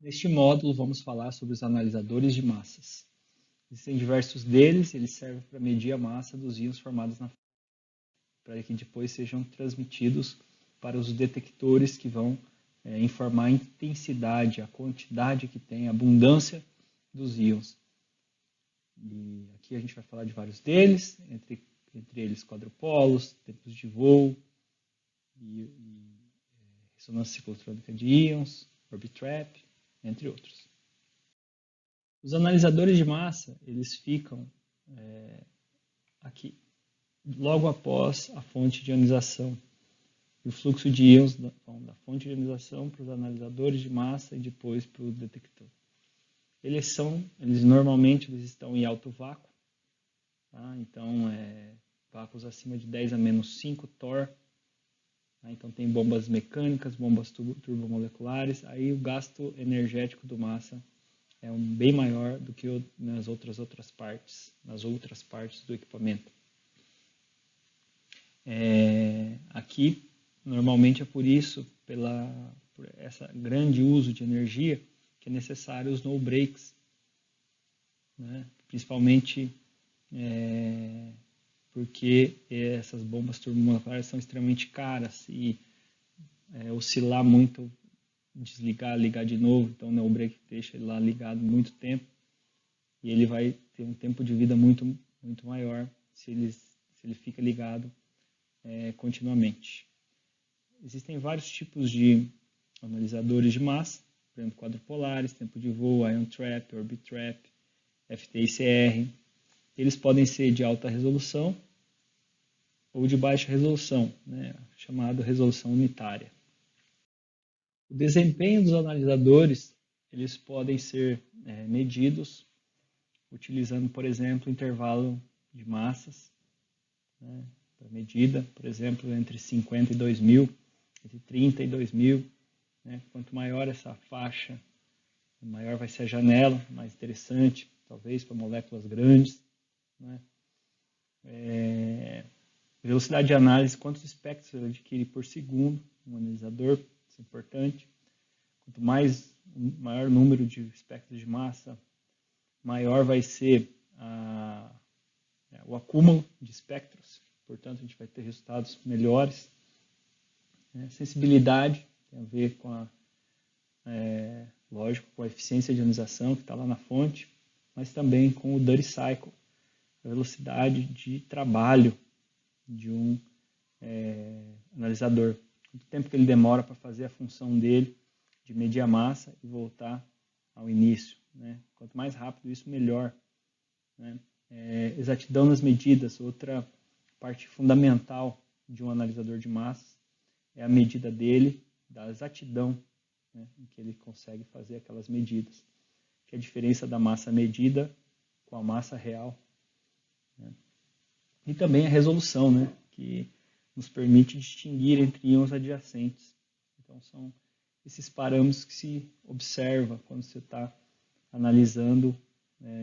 Neste módulo, vamos falar sobre os analisadores de massas. Existem diversos deles, eles servem para medir a massa dos íons formados na para que depois sejam transmitidos para os detectores que vão informar a intensidade, a quantidade que tem, a abundância dos íons. E aqui a gente vai falar de vários deles, entre eles quadrupolos, tempos de voo, e ressonância ciclotrônica de íons, Orbitrap, entre outros. Os analisadores de massa, eles ficam aqui, logo após a fonte de ionização. E o fluxo de íons da fonte de ionização para os analisadores de massa e depois para o detector. Eles normalmente estão em alto vácuo, tá? Então vácuos acima de 10 a menos 5 torr. Tá? Então tem bombas mecânicas, bombas turbomoleculares, aí o gasto energético do massa é bem maior do que nas outras partes do equipamento. Aqui, normalmente é por esse grande uso de energia, que é necessário os no breaks, né? Principalmente porque essas bombas turbomoleculares são extremamente caras e oscilar muito, desligar, ligar de novo, então o no break deixa ele lá ligado muito tempo e ele vai ter um tempo de vida muito maior se ele fica ligado continuamente. Existem vários tipos de analisadores de massa, por exemplo, quadrupolares, tempo de voo, ion trap, Orbitrap, FTICR. Eles podem ser de alta resolução ou de baixa resolução, né, chamada resolução unitária. O desempenho dos analisadores, eles podem ser medidos utilizando, por exemplo, intervalo de massas, né, para medida, por exemplo, entre 50 e 2000, entre 30 e 2000. Né? Quanto maior essa faixa, maior vai ser a janela, mais interessante, talvez para moléculas grandes. Né? Velocidade de análise, quantos espectros ele adquire por segundo, um analisador, isso é importante. Quanto maior número de espectros de massa, maior vai ser o acúmulo de espectros, portanto a gente vai ter resultados melhores. Sensibilidade tem a ver com lógico, com a eficiência de ionização que está lá na fonte, mas também com o duty cycle, a velocidade de trabalho de um analisador. Quanto tempo que ele demora para fazer a função dele de medir a massa e voltar ao início. Né? Quanto mais rápido isso, melhor. Né? Exatidão nas medidas, outra parte fundamental de um analisador de massas é a medida dele, da exatidão, né, em que ele consegue fazer aquelas medidas, que é a diferença da massa medida com a massa real. Né? E também a resolução, né, que nos permite distinguir entre íons adjacentes. Então são esses parâmetros que se observa quando você está analisando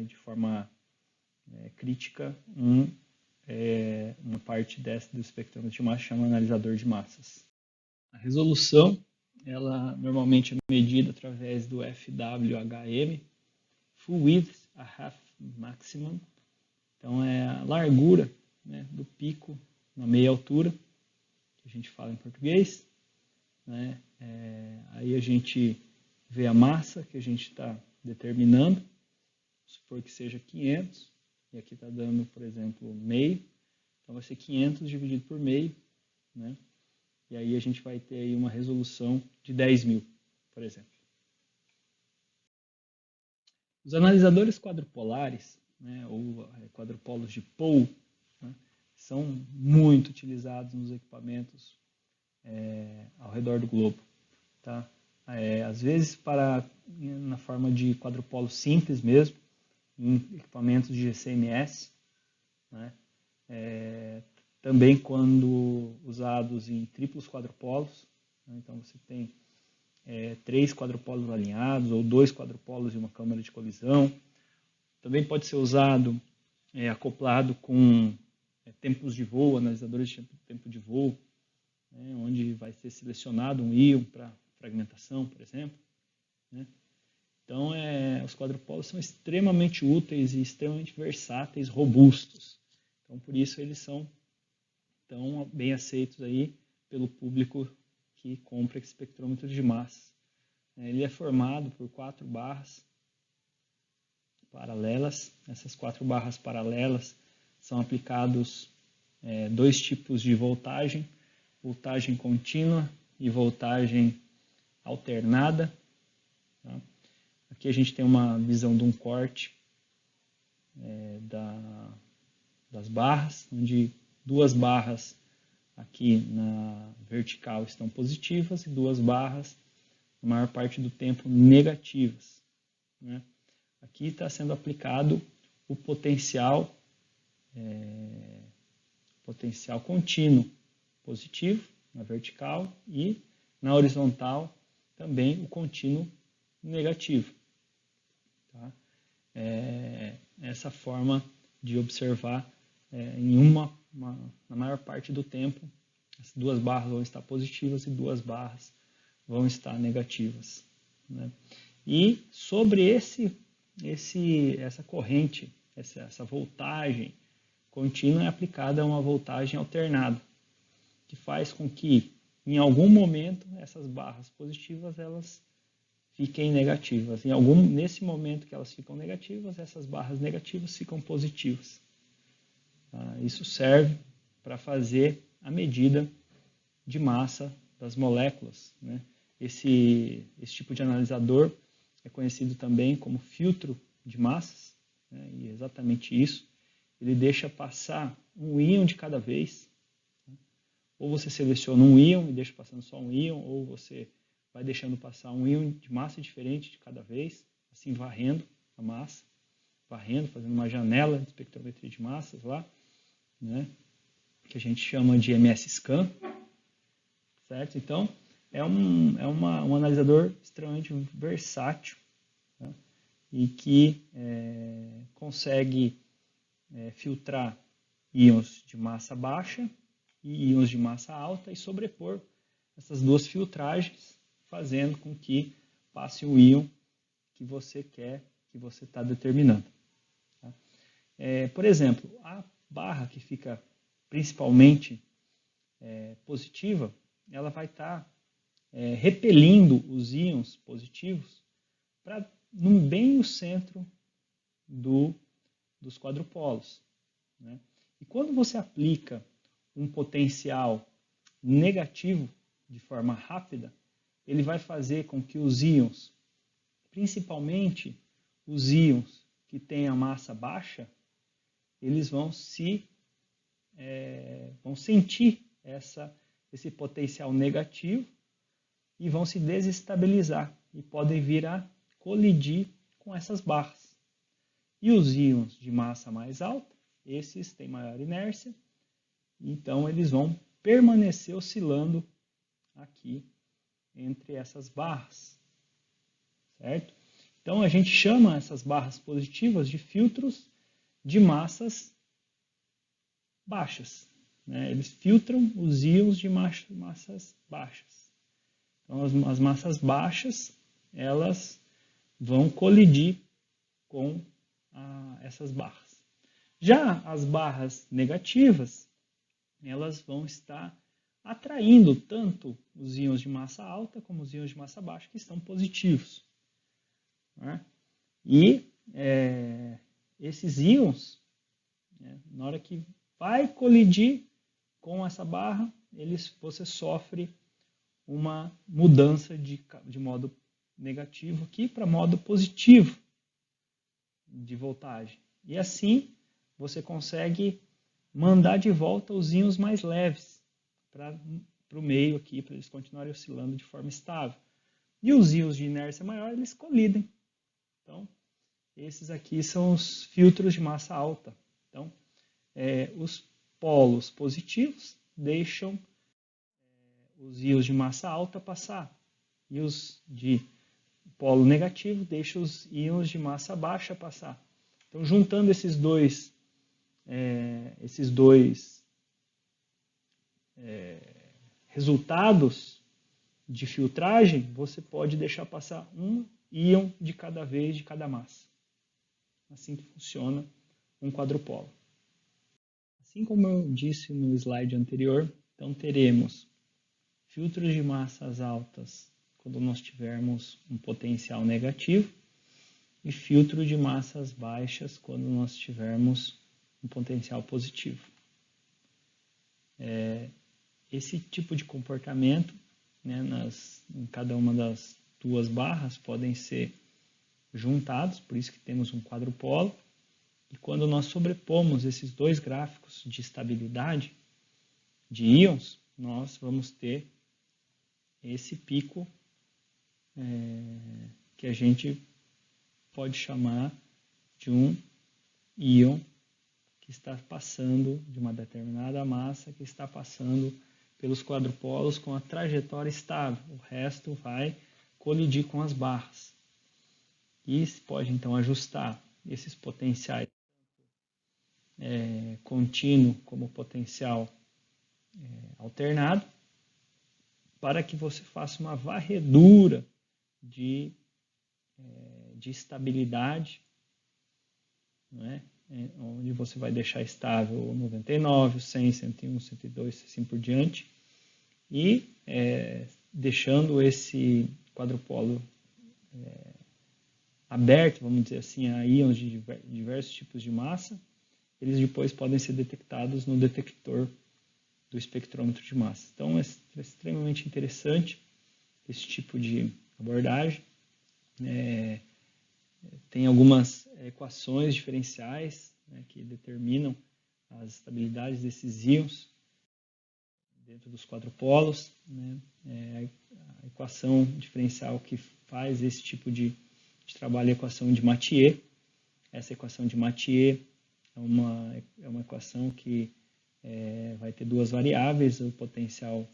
de forma crítica uma parte do espectrômetro de massa, chama analisador de massas. A resolução, ela normalmente é medida através do FWHM, Full Width a Half Maximum. Então é a largura, né, do pico na meia altura, que a gente fala em português. Né? Aí a gente vê a massa que a gente está determinando, supor que seja 500, e aqui está dando, por exemplo, meio, então vai ser 500 dividido por meio, né? E aí a gente vai ter aí uma resolução de 10.000, por exemplo. Os analisadores quadrupolares, né, ou quadrupolos de Pohl, né, são muito utilizados nos equipamentos ao redor do globo. Tá? Às vezes na forma de quadrupolo simples mesmo, em equipamentos de GCMS, né? Também quando usados em triplos quadrupolos, né? Então você tem 3 quadrupolos alinhados ou 2 quadrupolos e uma câmara de colisão. Também pode ser usado acoplado com tempos de voo, analisadores de tempo de voo, né? Onde vai ser selecionado um íon para fragmentação, por exemplo. Né? Então, os quadrupolos são extremamente úteis e extremamente versáteis, robustos. Então, por isso eles são tão bem aceitos aí pelo público que compra espectrômetro de massas. Ele é formado por 4 barras paralelas. Essas 4 barras paralelas são aplicados 2 tipos de voltagem, voltagem contínua e voltagem alternada. Tá? Aqui a gente tem uma visão de um corte das barras, onde 2 barras aqui na vertical estão positivas e 2 barras, na maior parte do tempo, negativas. Né? Aqui está sendo aplicado o potencial contínuo positivo na vertical e na horizontal também o contínuo negativo. Tá? Essa forma de observar na maior parte do tempo, as 2 barras vão estar positivas e 2 barras vão estar negativas. Né? E sobre essa corrente, essa voltagem contínua é aplicada uma voltagem alternada, que faz com que, em algum momento, essas barras positivas elas fiquem negativas. Nesse momento que elas ficam negativas, essas barras negativas ficam positivas. Isso serve para fazer a medida de massa das moléculas. Né? Esse tipo de analisador é conhecido também como filtro de massas, né? E é exatamente isso. Ele deixa passar um íon de cada vez. Né? Ou você seleciona um íon e deixa passando só um íon, ou você vai deixando passar um íon de massa diferente de cada vez, assim varrendo a massa, fazendo uma janela de espectrometria de massas lá, né? Que a gente chama de MS-scan, certo? Então, é um analisador extremamente versátil, tá? E que consegue filtrar íons de massa baixa e íons de massa alta e sobrepor essas 2 filtragens, fazendo com que passe o íon que você quer, que você está determinando. Tá? Por exemplo, a barra que fica principalmente positiva, ela vai estar repelindo os íons positivos para bem no centro dos quadrupolos. Né? E quando você aplica um potencial negativo de forma rápida, ele vai fazer com que os íons, principalmente os íons que têm a massa baixa, eles vão sentir esse potencial negativo e vão se desestabilizar e podem vir a colidir com essas barras. E os íons de massa mais alta, esses têm maior inércia, então eles vão permanecer oscilando aqui entre essas barras, certo? Então a gente chama essas barras positivas de filtros de massas baixas. Né? Eles filtram os íons de massas baixas. Então as massas baixas, elas vão colidir com essas barras. Já as barras negativas, elas vão estar atraindo tanto os íons de massa alta como os íons de massa baixa, que estão positivos. Né? E esses íons, na hora que vai colidir com essa barra, você sofre uma mudança de modo negativo aqui para modo positivo de voltagem. E assim você consegue mandar de volta os íons mais leves para o meio aqui, para eles continuarem oscilando de forma estável. E os íons de inércia maior, eles colidem. Então, esses aqui são os filtros de massa alta. Então, os polos positivos deixam os íons de massa alta passar. E os de polo negativo deixam os íons de massa baixa passar. Então, juntando esses dois resultados de filtragem, você pode deixar passar uma íon de cada vez de cada massa. Assim que funciona um quadrupolo. Assim como eu disse no slide anterior, então teremos filtros de massas altas quando nós tivermos um potencial negativo e filtro de massas baixas quando nós tivermos um potencial positivo. Esse tipo de comportamento, né, em cada uma das duas barras podem ser juntados, por isso que temos um quadrupolo. E quando nós sobrepomos esses dois gráficos de estabilidade de íons, nós vamos ter esse pico que a gente pode chamar de um íon que está passando de uma determinada massa, que está passando pelos quadrupolos com a trajetória estável. O resto vai colidir com as barras. E se pode então ajustar esses potenciais contínuo como potencial alternado, para que você faça uma varredura de estabilidade, né? Onde você vai deixar estável o 99, o 100, 101, 102, assim por diante, e deixando esse quadrupolo aberto, vamos dizer assim, a íons de diversos tipos de massa, eles depois podem ser detectados no detector do espectrômetro de massa. Então, é extremamente interessante esse tipo de abordagem. Tem algumas equações diferenciais, né, que determinam as estabilidades desses íons dentro dos quadrupolos. Né? A equação diferencial que faz esse tipo de trabalho é a equação de Mathieu. Essa equação de Mathieu é uma equação que vai ter duas variáveis, o potencial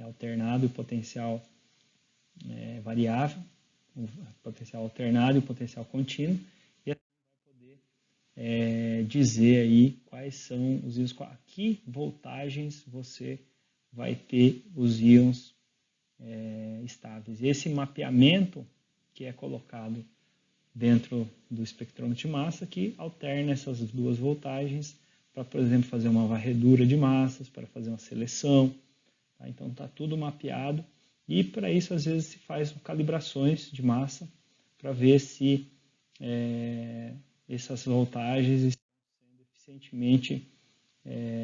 alternado e o potencial variável, o potencial alternado e o potencial contínuo, e assim vai poder dizer aí quais são os íons, a que voltagens você vai ter os íons estáveis. Esse mapeamento que é colocado dentro do espectrômetro de massa, que alterna essas duas voltagens para, por exemplo, fazer uma varredura de massas, para fazer uma seleção. Tá? Então está tudo mapeado e para isso às vezes se faz calibrações de massa para ver se essas voltagens estão sendo eficientemente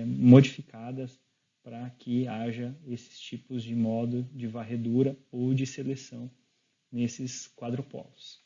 modificadas para que haja esses tipos de modo de varredura ou de seleção nesses quadrupolos.